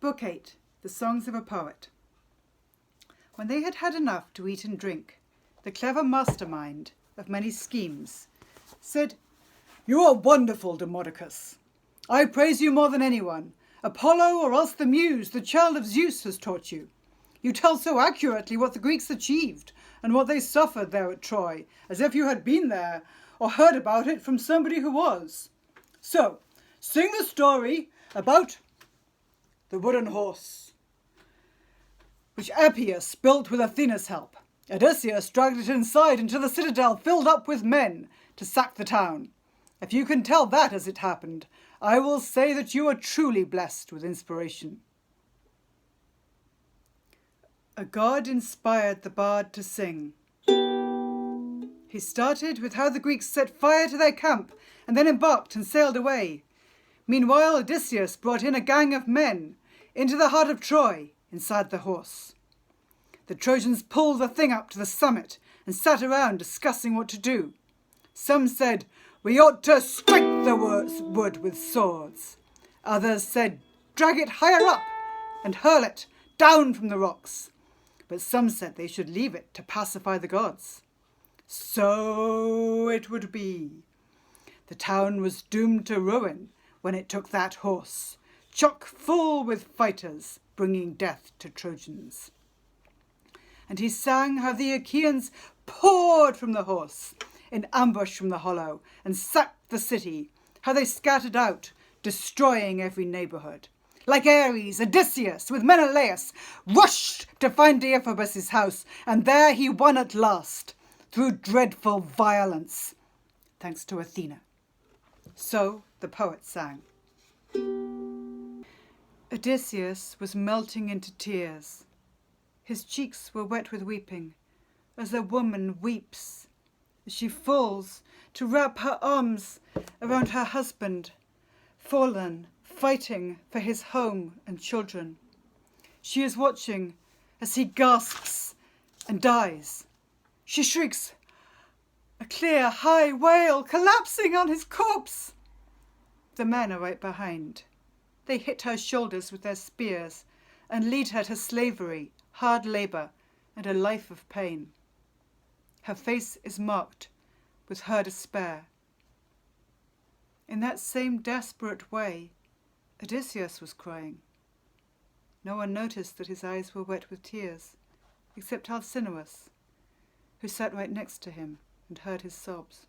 Book 8, The Songs of a Poet. When they had had enough to eat and drink, the clever mastermind of many schemes said, "You are wonderful, Demodocus. I praise you more than anyone. Apollo or else the Muse, the child of Zeus, has taught you. You tell so accurately what the Greeks achieved and what they suffered there at Troy, as if you had been there or heard about it from somebody who was. So, sing the story about the wooden horse, which Epeius built with Athena's help. Odysseus dragged it inside into the citadel filled up with men to sack the town. If you can tell that as it happened, I will say that you are truly blessed with inspiration." A god inspired the bard to sing. He started with how the Greeks set fire to their camp and then embarked and sailed away. Meanwhile, Odysseus brought in a gang of men into the heart of Troy inside the horse. The Trojans pulled the thing up to the summit and sat around discussing what to do. Some said, "We ought to strike the wood with swords." Others said, "Drag it higher up and hurl it down from the rocks." But some said they should leave it to pacify the gods. So it would be. The town was doomed to ruin when it took that horse, chock full with fighters, bringing death to Trojans. And he sang how the Achaeans poured from the horse in ambush from the hollow and sacked the city, how they scattered out, destroying every neighbourhood. Like Ares, Odysseus, with Menelaus, rushed to find Deiphobus' house, and there he won at last, through dreadful violence, thanks to Athena. So the poet sang. Odysseus was melting into tears. His cheeks were wet with weeping, as a woman weeps as she falls to wrap her arms around her husband, fallen, fighting for his home and children. She is watching as he gasps and dies. She shrieks, a clear, high wail collapsing on his corpse. The men are right behind. They hit her shoulders with their spears and lead her to slavery, hard labour, and a life of pain. Her face is marked with her despair. In that same desperate way, Odysseus was crying. No one noticed that his eyes were wet with tears, except Alcinous, who sat right next to him and heard his sobs.